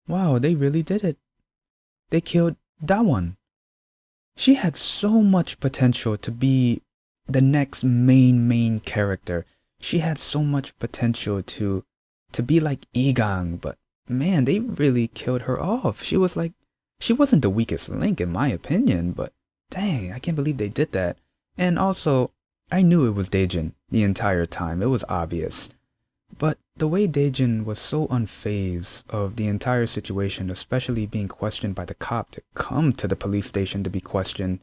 Wow, they really did it. They killed DaWon. She had so much potential to be the next main character. She had so much potential to be like Egang, but man, they really killed her off. She wasn't the weakest link in my opinion, but dang, I can't believe they did that. And also, I knew it was DaeJin the entire time. It was obvious. But the way DaeJin was so unfazed of the entire situation, especially being questioned by the cop to come to the police station to be questioned,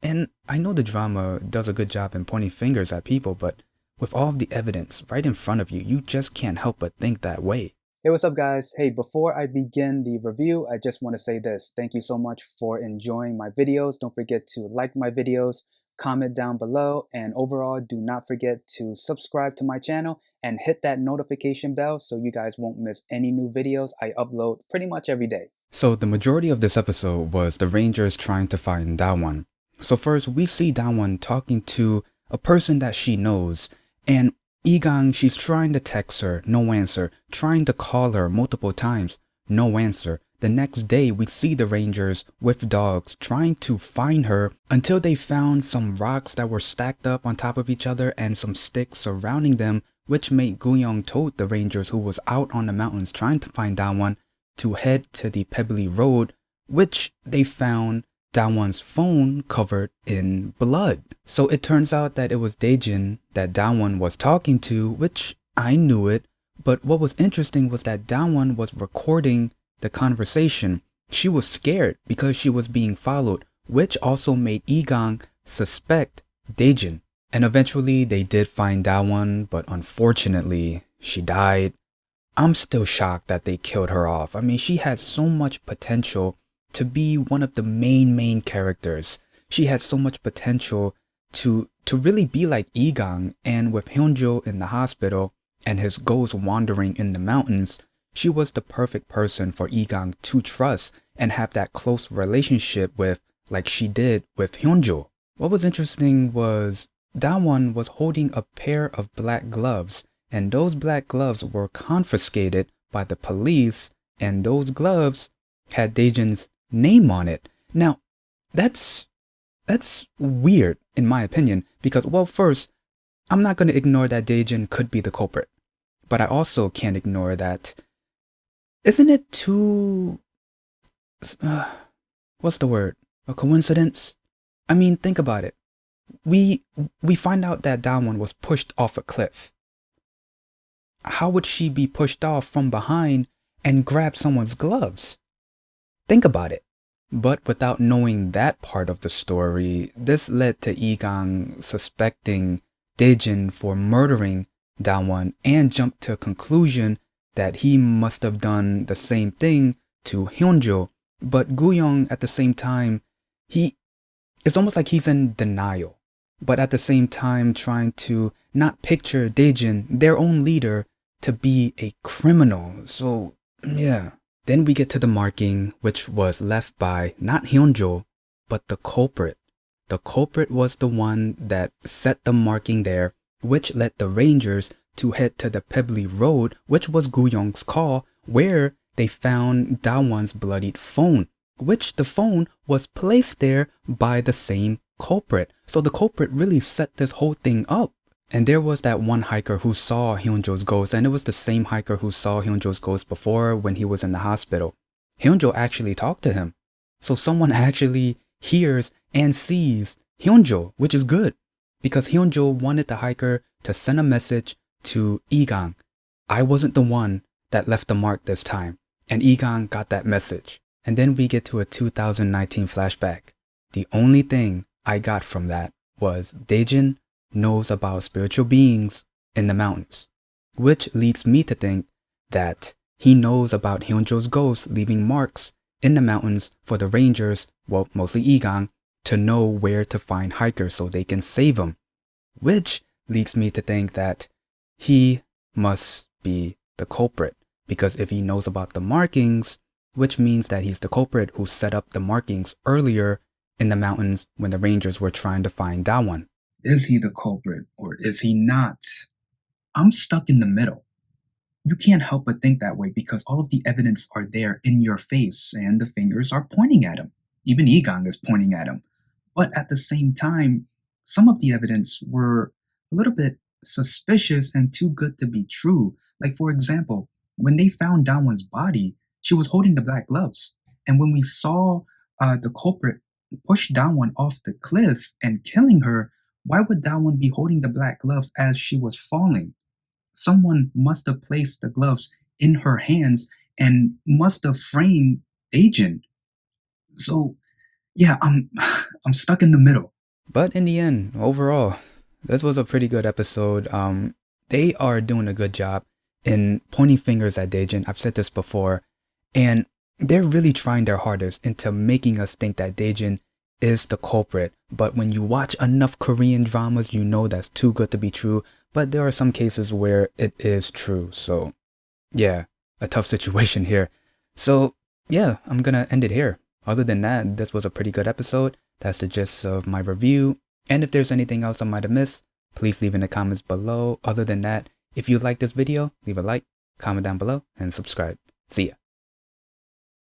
and I know the drama does a good job in pointing fingers at people, but with all of the evidence right in front of you, you just can't help but think that way. Hey, what's up, guys? Hey, before I begin the review, I just want to say this. Thank you so much for enjoying my videos. Don't forget to like my videos, comment down below, and overall, do not forget to subscribe to my channel and hit that notification bell so you guys won't miss any new videos I upload pretty much every day. So the majority of this episode was the Rangers trying to find DaWon. So first, we see DaWon talking to a person that she knows, and Egang, she's trying to text her, no answer, trying to call her multiple times, no answer. The next day, we see the Rangers with dogs trying to find her until they found some rocks that were stacked up on top of each other and some sticks surrounding them, which made Guyong told the Rangers who was out on the mountains trying to find DaWon to head to the pebbly road, which they found DaWon's phone covered in blood. So it turns out that it was DaeJin that DaWon was talking to, which I knew it, but what was interesting was that DaWon was recording the conversation. She was scared because she was being followed, which also made Egang suspect DaeJin. And eventually they did find DaWon, but unfortunately she died. I'm still shocked that they killed her off. I mean, she had so much potential to be one of the main characters. She had so much potential to really be like Egang, and with Hyunjo in the hospital and his ghost wandering in the mountains, she was the perfect person for Egang to trust and have that close relationship with, like she did with Hyunjo. What was interesting was DaWon was holding a pair of black gloves, and those black gloves were confiscated by the police, and those gloves had DaeJin's name on it. Now, that's weird in my opinion because, well, first, I'm not going to ignore that DaeJin could be the culprit, but I also can't ignore that. Isn't it too what's the word? A coincidence? I mean, think about it. We find out that DaWon was pushed off a cliff. How would she be pushed off from behind and grab someone's gloves? Think about it. But without knowing that part of the story, this led to Egang suspecting DaeJin for murdering DaWon and jumped to a conclusion that he must have done the same thing to Hyunjo. But Guyong at the same time, it's almost like he's in denial, but at the same time trying to not picture DaeJin, their own leader, to be a criminal. So yeah. Then we get to the marking, which was left by not Hyunjo, but the culprit. The culprit was the one that set the marking there, which led the Rangers to head to the pebbly road, which was Guyong's call, where they found DaWon's bloodied phone, which the phone was placed there by the same culprit. So the culprit really set this whole thing up. And there was that one hiker who saw Hyunjo's ghost, and it was the same hiker who saw Hyunjo's ghost before when he was in the hospital. Hyunjo actually talked to him. So someone actually hears and sees Hyunjo, which is good, because Hyunjo wanted the hiker to send a message to Egang. I wasn't the one that left the mark this time, and Egang got that message. And then we get to a 2019 flashback. The only thing I got from that was DaeJin knows about spiritual beings in the mountains, which leads me to think that he knows about Hyunjo's ghost leaving marks in the mountains for the Rangers, well, mostly Egang, to know where to find hikers so they can save him, which leads me to think that he must be the culprit, because if he knows about the markings, which means that he's the culprit who set up the markings earlier in the mountains when the Rangers were trying to find DaWon. Is he the culprit or is he not? I'm stuck in the middle. you can't help but think that way because all of the evidence are there in your face and the fingers are pointing at him. Even Egang is pointing at him. But at the same time, some of the evidence were a little bit suspicious and too good to be true. Like, for example, when they found DaWon's body, she was holding the black gloves. And when we saw the culprit push DaWon off the cliff and killing her, why would DaWon be holding the black gloves as she was falling? Someone must have placed the gloves in her hands and must have framed DaeJin. So yeah, I'm stuck in the middle. But in the end, overall, this was a pretty good episode. They are doing a good job in pointing fingers at DaeJin. I've said this before, and they're really trying their hardest into making us think that DaeJin is the culprit. But when you watch enough Korean dramas, you know that's too good to be true. But there are some cases where it is true. So yeah, a tough situation here. So yeah, I'm gonna end it here. Other than that, this was a pretty good episode. That's the gist of my review. And if there's anything else I might have missed, please leave in the comments below. Other than that, if you like this video, leave a like, comment down below, and subscribe. See ya.